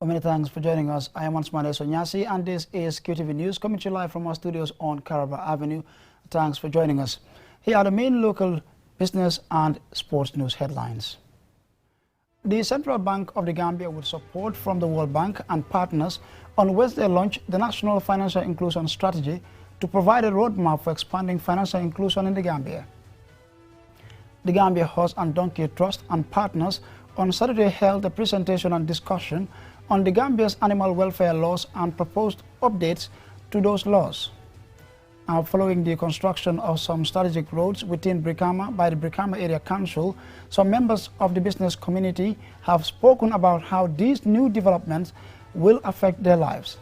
Many thanks for joining us. I am Ansmane Sonyasi, and this is QTV News, coming to you live from our studios on Caraba Avenue. Thanks for joining us. Here are the main local business and sports news headlines. The Central Bank of the Gambia, with support from the World Bank and partners, on Wednesday launched the National Financial Inclusion Strategy to provide a roadmap for expanding financial inclusion in the Gambia. The Gambia Horse and Donkey Trust and partners on Saturday held a presentation and discussion on the Gambia's animal welfare laws and proposed updates to those laws. Now, following the construction of some strategic roads within Brikama by the Brikama Area Council, some members of the business community have spoken about how these new developments will affect their lives.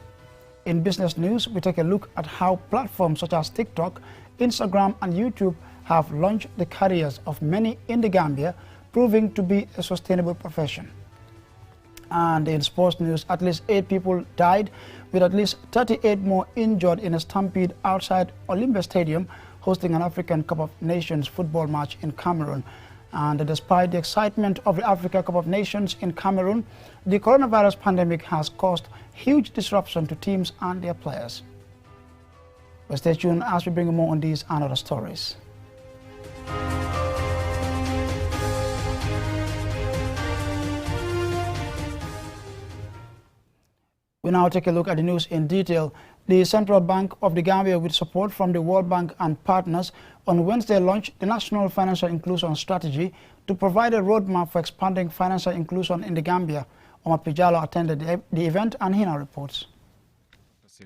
In business news, we take a look at how platforms such as TikTok, Instagram and YouTube have launched the careers of many in the Gambia, proving to be a sustainable profession. And in sports news, at least 8 people died, with at least 38 more injured in a stampede outside Olimbe Stadium, hosting an African Cup of Nations football match in Cameroon. And despite the excitement of the Africa Cup of Nations in Cameroon, the coronavirus pandemic has caused huge disruption to teams and their players. But stay tuned as we bring you more on these and other stories. We now take a look at the news in detail. The Central Bank of the Gambia, with support from the World Bank and partners, on Wednesday launched the National Financial Inclusion Strategy to provide a roadmap for expanding financial inclusion in the Gambia. Omar Pijalo attended the event, and he now reports.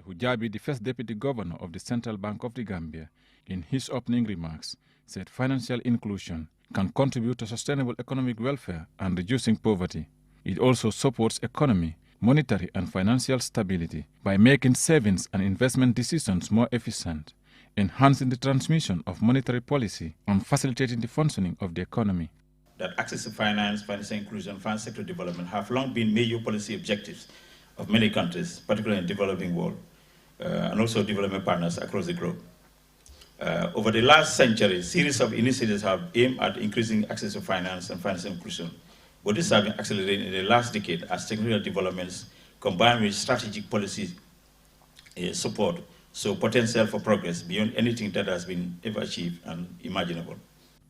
Hujabi, the first Deputy Governor of the Central Bank of the Gambia, in his opening remarks, said financial inclusion can contribute to sustainable economic welfare and reducing poverty. It also supports economy, monetary and financial stability by making savings and investment decisions more efficient, enhancing the transmission of monetary policy, and facilitating the functioning of the economy. That access to finance, financial inclusion, and financial sector development have long been major policy objectives of many countries, particularly in the developing world, and also development partners across the globe. Over the last century, a series of initiatives have aimed at increasing access to finance and financial inclusion. But this has been accelerated in the last decade as technological developments combined with strategic policy support, so potential for progress beyond anything that has been ever achieved and imaginable.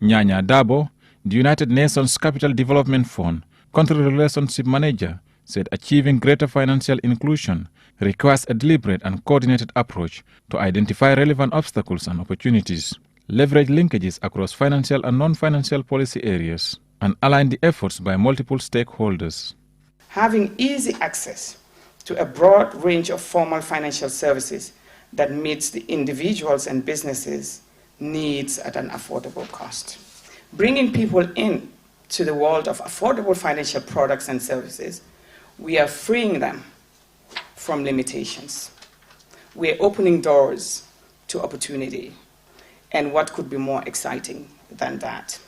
Nyanya Dabo, the United Nations Capital Development Fund Country Relationship Manager, said achieving greater financial inclusion requires a deliberate and coordinated approach to identify relevant obstacles and opportunities, leverage linkages across financial and non-financial policy areas, and align the efforts by multiple stakeholders. Having easy access to a broad range of formal financial services that meets the individuals and businesses' needs at an affordable cost. Bringing people in to the world of affordable financial products and services, we are freeing them from limitations. We are opening doors to opportunity. And what could be more exciting than that?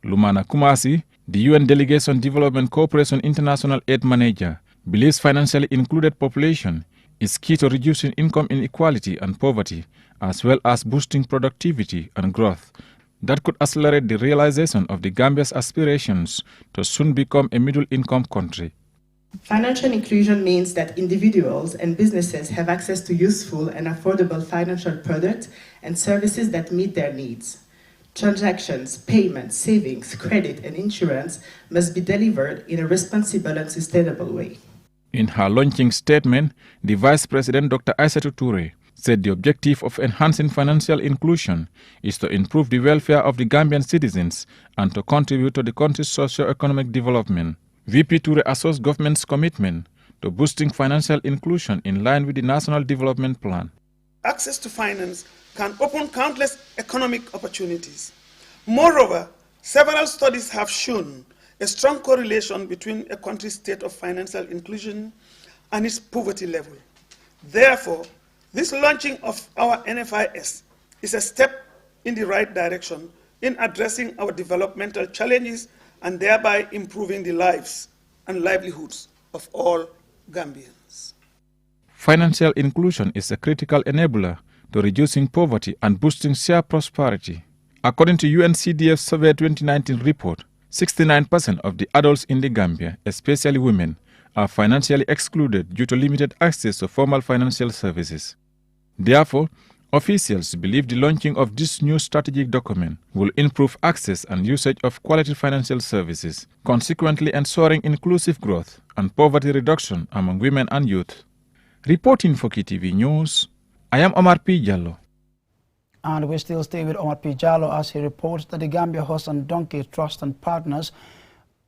Lumana Kumasi, the UN Delegation Development Cooperation International Aid Manager, believes financially included population is key to reducing income inequality and poverty, as well as boosting productivity and growth that could accelerate the realization of the Gambia's aspirations to soon become a middle-income country. Financial inclusion means that individuals and businesses have access to useful and affordable financial products and services that meet their needs. Transactions, payments, savings, credit, and insurance must be delivered in a responsible and sustainable way. In her launching statement, the Vice President Dr. Aissatou Touré said the objective of enhancing financial inclusion is to improve the welfare of the Gambian citizens and to contribute to the country's socio-economic development. VP Touré assessed government's commitment to boosting financial inclusion in line with the National Development Plan. Access to finance can open countless economic opportunities. Moreover, several studies have shown a strong correlation between a country's state of financial inclusion and its poverty level. Therefore, this launching of our NFIS is a step in the right direction in addressing our developmental challenges and thereby improving the lives and livelihoods of all Gambians. Financial inclusion is a critical enabler to reducing poverty and boosting shared prosperity. According to UNCDF's Survey 2019 report, 69% of the adults in the Gambia, especially women, are financially excluded due to limited access to formal financial services. Therefore, officials believe the launching of this new strategic document will improve access and usage of quality financial services, consequently ensuring inclusive growth and poverty reduction among women and youth. Reporting for KTV News, I am Omar P. Jallo. And we still stay with Omar P. Jallo as he reports that the Gambia Horse and Donkey Trust and partners,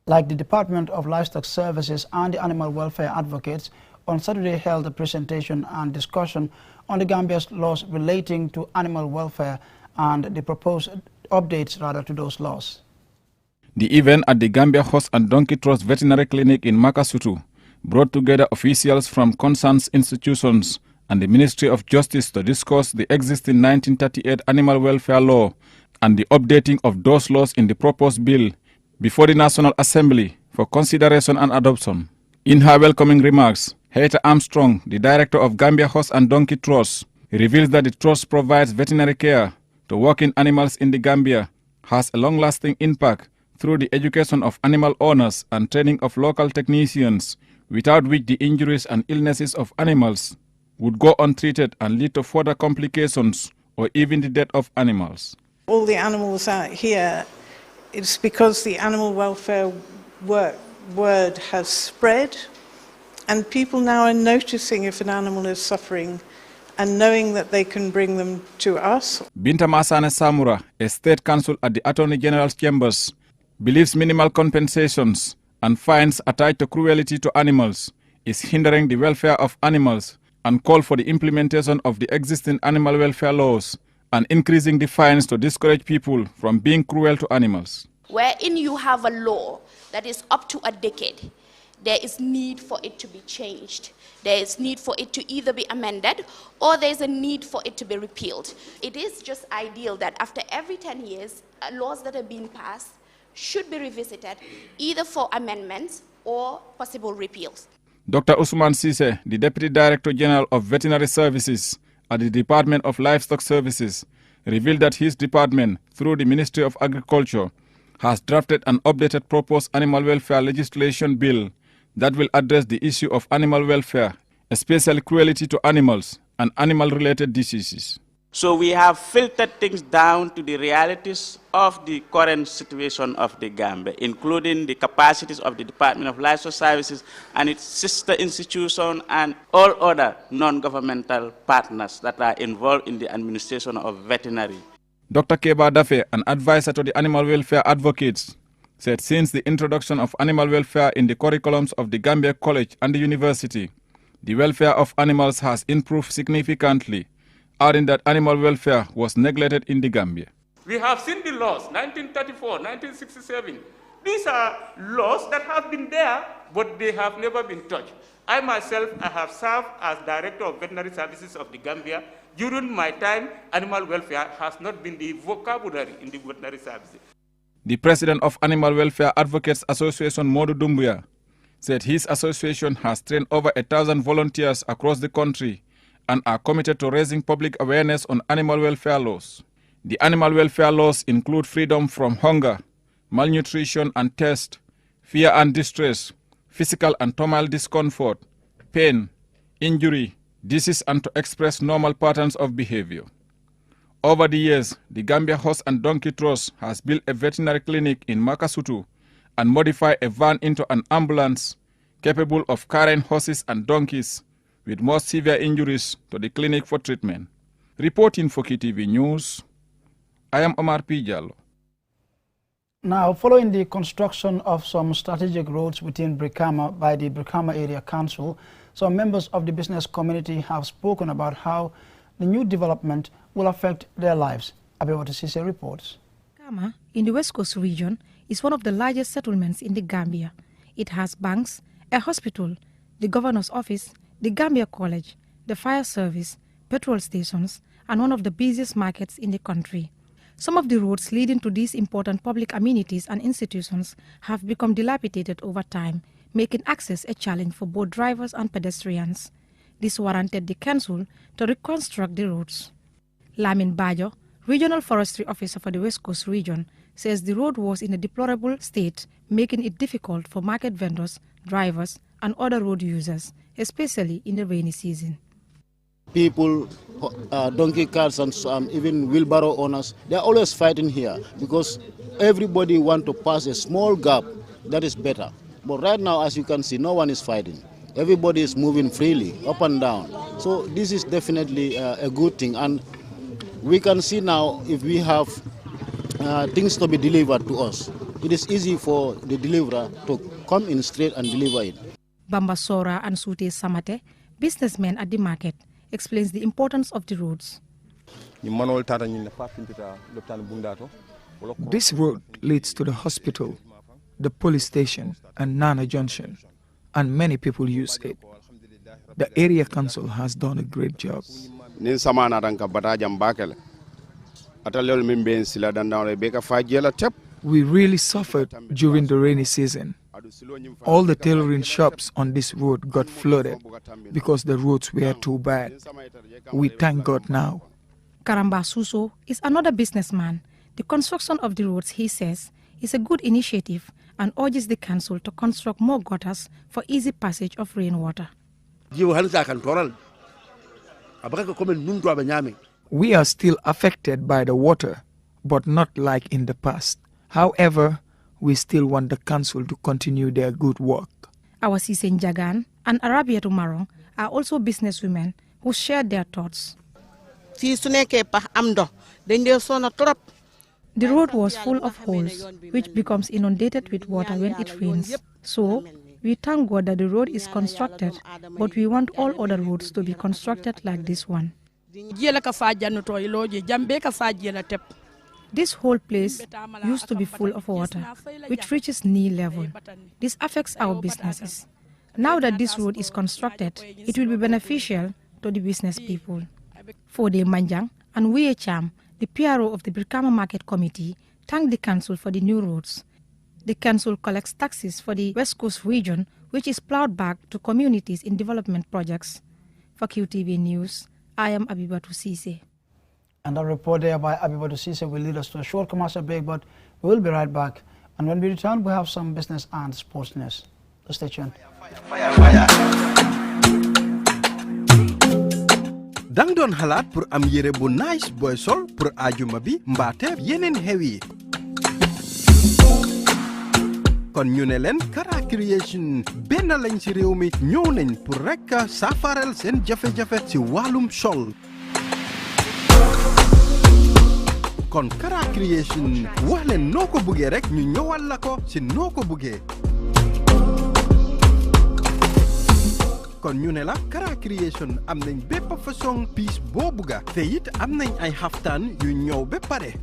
like the Department of Livestock Services and the Animal Welfare Advocates, on Saturday held a presentation and discussion on the Gambia's laws relating to animal welfare and the proposed updates to those laws. The event at the Gambia Horse and Donkey Trust Veterinary Clinic in Makasutu brought together officials from concerned institutions and the Ministry of Justice to discuss the existing 1938 Animal Welfare Law and the updating of those laws in the proposed bill before the National Assembly for consideration and adoption. In her welcoming remarks, Heather Armstrong, the director of Gambia Horse and Donkey Trust, reveals that the trust provides veterinary care to working animals in the Gambia, has a long-lasting impact through the education of animal owners and training of local technicians, without which the injuries and illnesses of animals would go untreated and lead to further complications or even the death of animals. All the animals out here, it's because the animal welfare word has spread, and people now are noticing if an animal is suffering and knowing that they can bring them to us. Binta Masane Samura, a state counsel at the Attorney General's chambers, believes minimal compensations and fines attached to cruelty to animals is hindering the welfare of animals, and call for the implementation of the existing animal welfare laws and increasing the fines to discourage people from being cruel to animals. Wherein you have a law that is up to a decade, there is need for it to be changed. There is need for it to either be amended or there is a need for it to be repealed. It is just ideal that after every 10 years, laws that have been passed should be revisited either for amendments or possible repeals. Dr. Usman Sise, the Deputy Director General of Veterinary Services at the Department of Livestock Services, revealed that his department, through the Ministry of Agriculture, has drafted an updated proposed animal welfare legislation bill that will address the issue of animal welfare, especially cruelty to animals and animal-related diseases. So we have filtered things down to the realities of the current situation of the Gambia, including the capacities of the Department of Livestock Services and its sister institution and all other non-governmental partners that are involved in the administration of veterinary. Dr. Keba Dafe, an advisor to the Animal Welfare Advocates, said since the introduction of animal welfare in the curriculums of the Gambia College and the university, the welfare of animals has improved significantly, adding that animal welfare was neglected in the Gambia. We have seen the laws, 1934, 1967. These are laws that have been there, but they have never been touched. I myself, I have served as Director of Veterinary Services of the Gambia. During my time, animal welfare has not been the vocabulary in the veterinary services. The president of Animal Welfare Advocates Association, Modu Dumbuya, said his association has trained over 1,000 volunteers across the country and are committed to raising public awareness on animal welfare laws. The animal welfare laws include freedom from hunger, malnutrition and thirst, fear and distress, physical and thermal discomfort, pain, injury, disease, and to express normal patterns of behavior. Over the years, the Gambia Horse and Donkey Trust has built a veterinary clinic in Makasutu and modified a van into an ambulance capable of carrying horses and donkeys with more severe injuries to the clinic for treatment. Reporting for KTV News, I am Omar P. Jallo. Now, following the construction of some strategic roads within Brikama by the Brikama Area Council, some members of the business community have spoken about how the new development will affect their lives. Abewata Sise reports. Brikama, in the West Coast region, is one of the largest settlements in the Gambia. It has banks, a hospital, the governor's office, the Gambia College, the fire service, petrol stations, and one of the busiest markets in the country. Some of the roads leading to these important public amenities and institutions have become dilapidated over time, making access a challenge for both drivers and pedestrians. This warranted the council to reconstruct the roads. Lamin Bajo, Regional Forestry Officer for the West Coast region, says the road was in a deplorable state, making it difficult for market vendors, drivers, and other road users, especially in the rainy season. People, donkey carts and even wheelbarrow owners, they're always fighting here because everybody want to pass a small gap that is better. But right now, as you can see, no one is fighting. Everybody is moving freely, up and down. So this is definitely a good thing. And we can see now if we have things to be delivered to us, it is easy for the deliverer to come in straight and deliver it. Bamba Sora and Sute Samate, businessmen at the market, explains the importance of the roads. This road leads to the hospital, the police station, and Nana Junction, and many people use it. The area council has done a great job. We really suffered during the rainy season. All the tailoring shops on this road got flooded because the roads were too bad. We thank God now. Karamba Suso is another businessman. The construction of the roads, he says, is a good initiative and urges the council to construct more gutters for easy passage of rainwater. We are still affected by the water, but not like in the past. However, we still want the council to continue their good work. Our Sisen Jagan and Arabia Tumarong are also businesswomen who shared their thoughts. The road was full of holes, which becomes inundated with water when it rains. So, we thank God that the road is constructed, but we want all other roads to be constructed like this one. This whole place used to be full of water, which reaches knee level. This affects our businesses. Now that this road is constructed, it will be beneficial to the business people. Fode Manjang and Wee Cham, the PRO of the Brikama Market Committee, thanked the council for the new roads. The council collects taxes for the West Coast region, which is plowed back to communities in development projects. For QTV News, I am Abibatu Sise. And that report there by Abibatu Sise will lead us to a short commercial break, but we will be right back. And when we return, we have some business and sports news. So stay tuned. Dang don halat pour am yere bu nice boy sol pour ajuma bi mbaate yenen hewi. Kon ñu ne leen Kara Creation benn lañ ci réew mi ñëw nañ pour rek safarel seen jafe-jafe ci wàllum sol. Kon Kara Creation wax leen noo ko buggee rek ñu ñëwal la ko ci noo ko buggee. Kon ñu ne la Kara Creation am nañ bépp façon piece boo bugga te it am nañ ay xaftaan yu ñëw ba pare.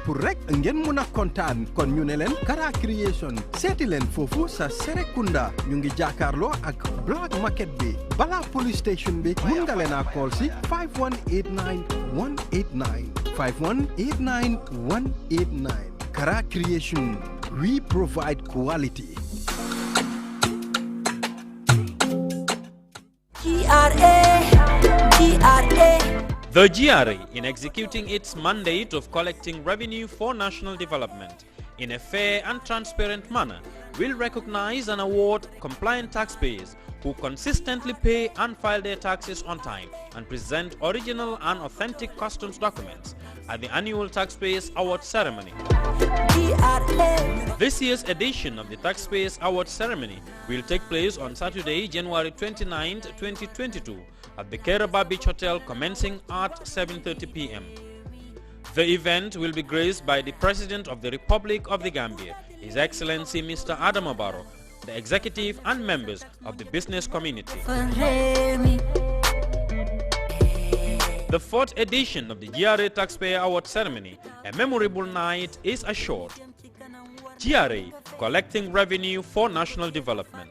Pour rek ngeen mun a kontaan kon ñu ne leen Kara Creation seeti leen foofu sa Serekunda ñu ngi jàkkaarloo ak Black Market bi balaa police station bi mun nga leen a call si 5189189 5189189 Kara Creation, we provide quality. The GRA, in executing its mandate of collecting revenue for national development in a fair and transparent manner, will recognize and award compliant taxpayers who consistently pay and file their taxes on time and present original and authentic customs documents at the annual Taxpayers Award Ceremony. This year's edition of the Taxpayers Award Ceremony will take place on Saturday, January 29, 2022 at the Keraba Beach Hotel, commencing at 7:30 p.m. The event will be graced by the President of the Republic of the Gambia, His Excellency Mr. Adama Barrow, the executive and members of the business community. The fourth edition of the GRA Taxpayer Award Ceremony, a memorable night, is assured. GRA, collecting revenue for national development.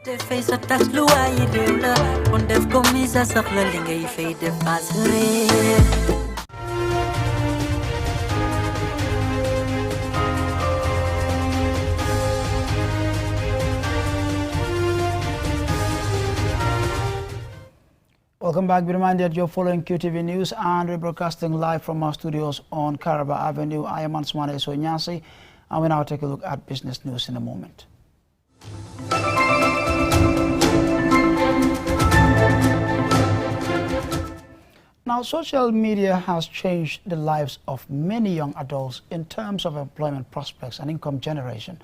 Welcome back. Be reminded you're following QTV News and we're broadcasting live from our studios on Caraba Avenue. I am Ansmane Sonyasi. And we now take a look at business news in a moment. Now, social media has changed the lives of many young adults in terms of employment prospects and income generation.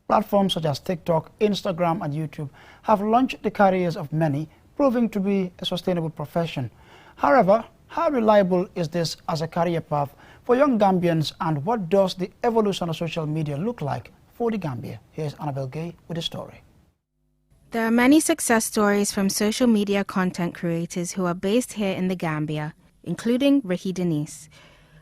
Platforms such as TikTok, Instagram, and YouTube have launched the careers of many, proving to be a sustainable profession. However, how reliable is this as a career path for young Gambians, and what does the evolution of social media look like for the Gambia? Here's Annabelle Gay with the story. There are many success stories from social media content creators who are based here in the Gambia, including Ricky Denise.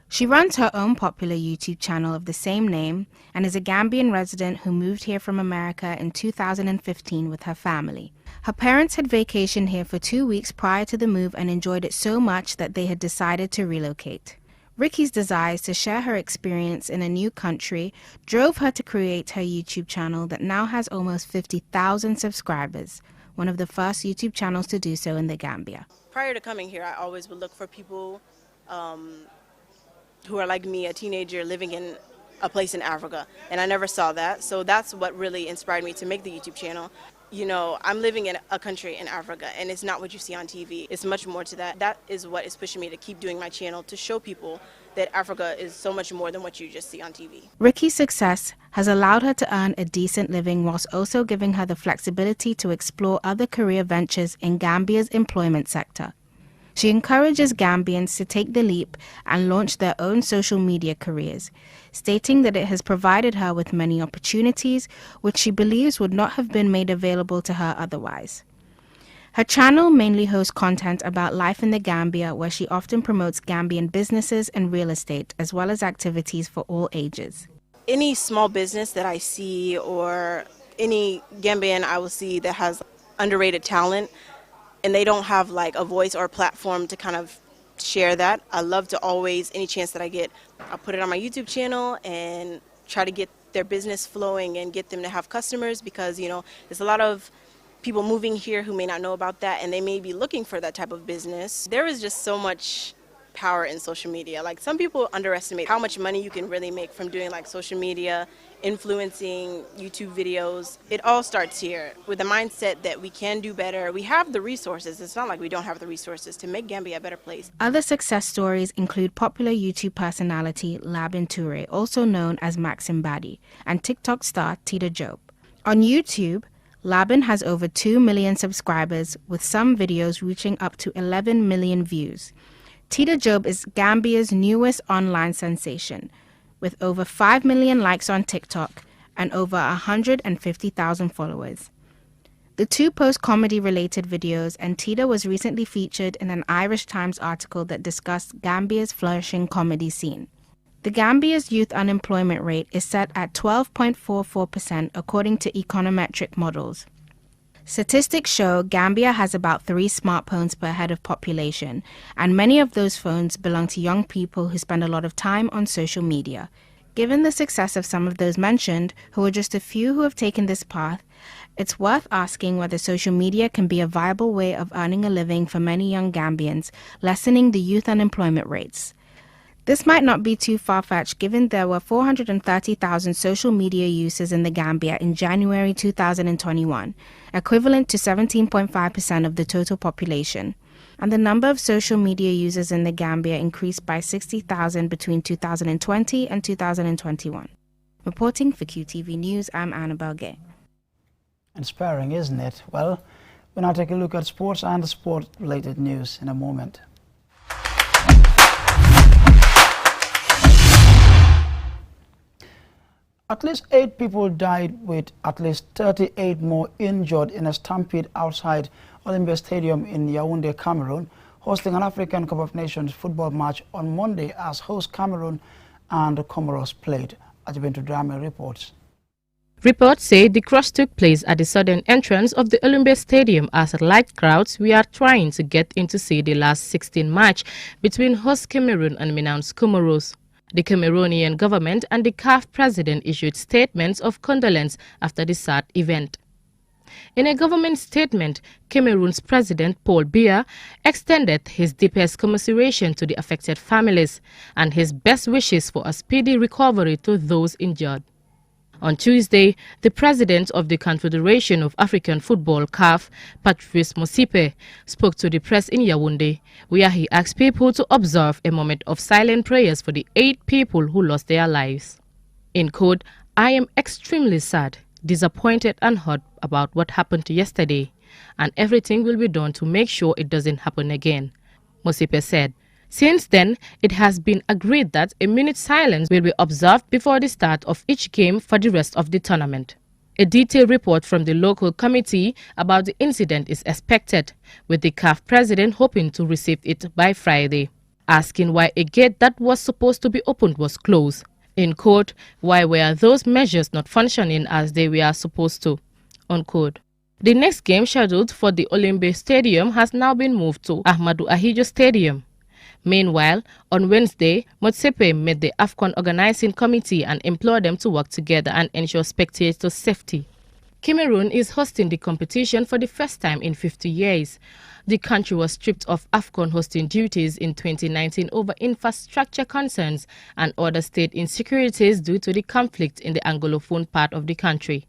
She runs her own popular YouTube channel of the same name and is a Gambian resident who moved here from America in 2015 with her family. Her parents had vacationed here for 2 weeks prior to the move and enjoyed it so much that they had decided to relocate. Ricky's desires to share her experience in a new country drove her to create her YouTube channel that now has almost 50,000 subscribers, one of the first YouTube channels to do so in the Gambia. Prior to coming here, I always would look for people who are like me, a teenager living in a place in Africa, and I never saw that. So that's what really inspired me to make the YouTube channel. You know, I'm living in a country in Africa, and it's not what you see on TV. It's much more to that. That is what is pushing me to keep doing my channel, to show people that Africa is so much more than what you just see on TV. Ricky's success has allowed her to earn a decent living whilst also giving her the flexibility to explore other career ventures in Gambia's employment sector. She encourages Gambians to take the leap and launch their own social media careers, stating that it has provided her with many opportunities which she believes would not have been made available to her otherwise. Her channel mainly hosts content about life in the Gambia, where she often promotes Gambian businesses and real estate, as well as activities for all ages. Any small business that I see, or any Gambian I will see that has underrated talent, and they don't have like a voice or a platform to kind of share that, I love to always, any chance that I get, I'll put it on my YouTube channel and try to get their business flowing and get them to have customers, because, you know, there's a lot of people moving here who may not know about that, and they may be looking for that type of business. There is just so much power in social media. Like, some people underestimate how much money you can really make from doing like social media, influencing YouTube videos. It all starts here with the mindset that we can do better. We have the resources. It's not like we don't have the resources to make Gambia a better place. Other success stories include popular YouTube personality Labin Toure, also known as Maxim Badi, and TikTok star Tita Job. On YouTube, Labin has over 2 million subscribers, with some videos reaching up to 11 million views. Tita Job is Gambia's newest online sensation, with over 5 million likes on TikTok and over 150,000 followers. The two post comedy-related videos, and Tita was recently featured in an Irish Times article that discussed Gambia's flourishing comedy scene. The Gambia's youth unemployment rate is set at 12.44% according to econometric models. Statistics show Gambia has about 3 smartphones per head of population, and many of those phones belong to young people who spend a lot of time on social media. Given the success of some of those mentioned, who are just a few who have taken this path, it's worth asking whether social media can be a viable way of earning a living for many young Gambians, lessening the youth unemployment rates. This might not be too far-fetched, given there were 430,000 social media users in the Gambia in January 2021, equivalent to 17.5% of the total population. And the number of social media users in the Gambia increased by 60,000 between 2020 and 2021. Reporting for QTV News, I'm Annabelle Gay. Inspiring, isn't it? Well, we'll now take a look at sports and sport-related news in a moment. At least 8 people died, with at least 38 more injured in a stampede outside Olympia Stadium in Yaoundé, Cameroon, hosting an African Cup of Nations football match on Monday as host Cameroon and Comoros played. Ajibintu Drame reports. Reports say the crush took place at the southern entrance of the Olympia Stadium as light crowds were trying to get in to see the last 16 match between host Cameroon and Minans Comoros. The Cameroonian government and the CAF president issued statements of condolence after the sad event. In a government statement, Cameroon's President Paul Biya extended his deepest commiseration to the affected families and his best wishes for a speedy recovery to those injured. On Tuesday, the president of the Confederation of African Football, CAF, Patrice Motsepe, spoke to the press in Yaoundé, where he asked people to observe a moment of silent prayers for the 8 people who lost their lives. In quote, "I am extremely sad, disappointed and hurt about what happened yesterday, and everything will be done to make sure it doesn't happen again," Motsepe said. Since then, it has been agreed that a minute's silence will be observed before the start of each game for the rest of the tournament. A detailed report from the local committee about the incident is expected, with the CAF president hoping to receive it by Friday, asking why a gate that was supposed to be opened was closed. In quote, "Why were those measures not functioning as they were supposed to?" Unquote. The next game scheduled for the Olimbe Stadium has now been moved to Ahmadou Ahidjo Stadium. Meanwhile, on Wednesday, Motsepe met the AFCON organizing committee and implored them to work together and ensure spectators' safety. Cameroon is hosting the competition for the first time in 50 years. The country was stripped of AFCON hosting duties in 2019 over infrastructure concerns and other state insecurities due to the conflict in the Anglophone part of the country.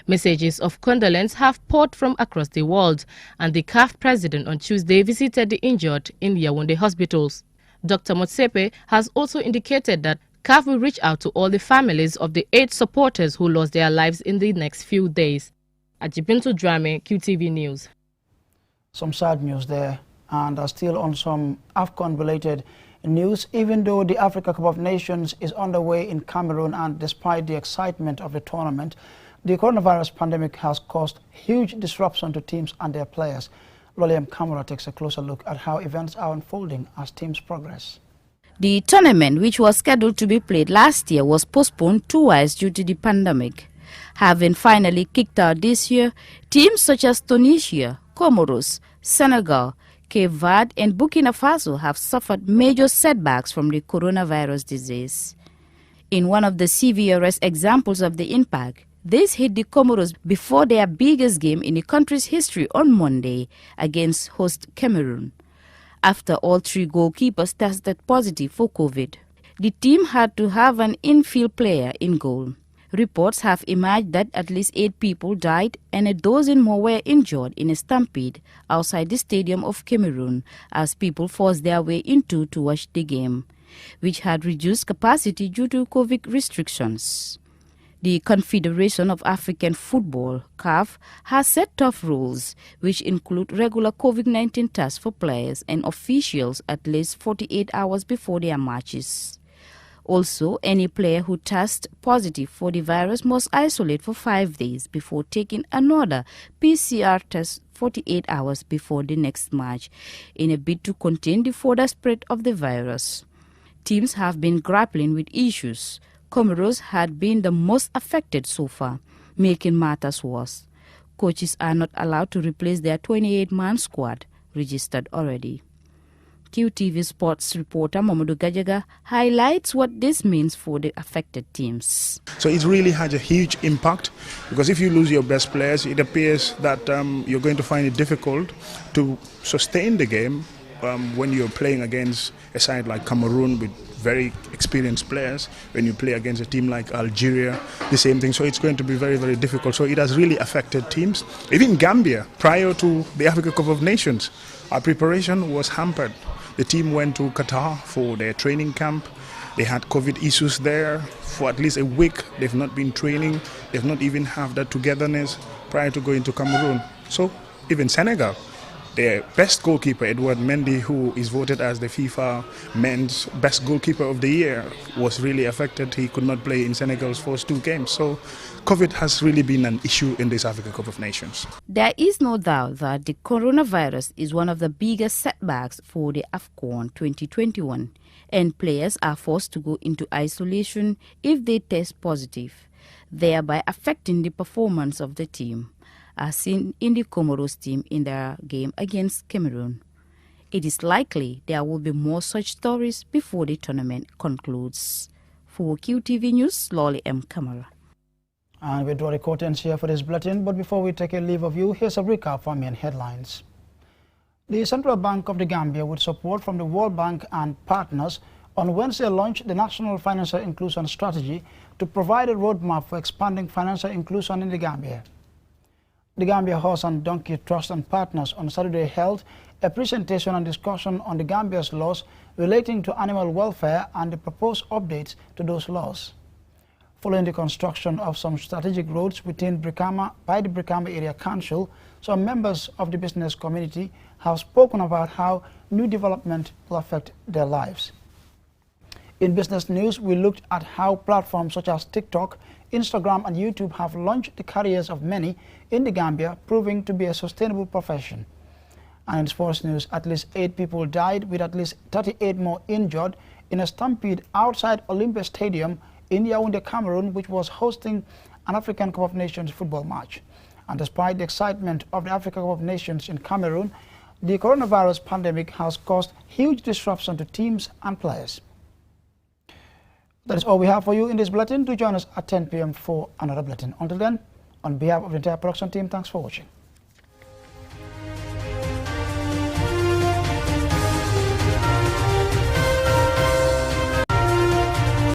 Messages of condolence have poured from across the world, and the CAF president on Tuesday visited the injured in Yaoundé hospitals. Dr. Motsepe has also indicated that CAF will reach out to all the families of the 8 supporters who lost their lives in the next few days. Ajibintu Drame, QTV News. Some sad news there, and still on some AFCON-related news. Even though the Africa Cup of Nations is underway in Cameroon, and despite the excitement of the tournament, the coronavirus pandemic has caused huge disruption to teams and their players. Loliam Kamara takes a closer look at how events are unfolding as teams progress. The tournament, which was scheduled to be played last year, was postponed twice due to the pandemic. Having finally kicked out this year, teams such as Tunisia, Comoros, Senegal, Cape Verde and Burkina Faso have suffered major setbacks from the coronavirus disease. In one of the severest examples of the impact, this hit the Comoros before their biggest game in the country's history on Monday against host Cameroon. After all 3 goalkeepers tested positive for COVID, the team had to have an infield player in goal. Reports have emerged that at least 8 people died and a dozen more were injured in a stampede outside the stadium of Cameroon as people forced their way into to watch the game, which had reduced capacity due to COVID restrictions. The Confederation of African Football, CAF, has set tough rules, which include regular COVID-19 tests for players and officials at least 48 hours before their matches. Also, any player who tests positive for the virus must isolate for 5 days before taking another PCR test 48 hours before the next match, in a bid to contain the further spread of the virus. Teams have been grappling with issues. Comoros had been the most affected so far, making matters worse. Coaches are not allowed to replace their 28-man squad, registered already. QTV Sports reporter Mamadou Gajaga highlights what this means for the affected teams. So it really has a huge impact, because if you lose your best players, it appears that you're going to find it difficult to sustain the game when you're playing against a side like Cameroon with very experienced players. When you play against a team like Algeria, the same thing. So it's going to be very, very difficult. So it has really affected teams. Even Gambia, prior to the Africa Cup of Nations, our preparation was hampered. The team went to Qatar for their training camp. They had COVID issues there for at least a week. They've not been training. They've not even have that togetherness prior to going to Cameroon. So even Senegal, their best goalkeeper, Edouard Mendy, who is voted as the FIFA men's best goalkeeper of the year, was really affected. He could not play in Senegal's first 2 games. So COVID has really been an issue in this Africa Cup of Nations. There is no doubt that the coronavirus is one of the biggest setbacks for the AFCON 2021, and players are forced to go into isolation if they test positive, thereby affecting the performance of the team, as seen in the Comoros team in their game against Cameroon. It is likely there will be more such stories before the tournament concludes. For QTV News, Lolly M. Kamara. And we draw the curtains here for this bulletin, but before we take a leave of you, here's a recap from main headlines. The Central Bank of the Gambia, with support from the World Bank and partners, on Wednesday launched the National Financial Inclusion Strategy to provide a roadmap for expanding financial inclusion in the Gambia. The Gambia Horse and Donkey Trust and Partners on Saturday held a presentation and discussion on the Gambia's laws relating to animal welfare and the proposed updates to those laws. Following the construction of some strategic roads within Brikama by the Brikama Area Council, some members of the business community have spoken about how new development will affect their lives. In business news, we looked at how platforms such as TikTok, Instagram and YouTube have launched the careers of many in the Gambia, proving to be a sustainable profession. And in sports news, at least 8 people died with at least 38 more injured in a stampede outside Olympia Stadium in Yaoundé, Cameroon, which was hosting an African Cup of Nations football match. And despite the excitement of the African Cup of Nations in Cameroon, the coronavirus pandemic has caused huge disruption to teams and players. That is all we have for you in this bulletin. Do join us at 10 p.m. for another bulletin. Until then, on behalf of the entire production team, thanks for watching.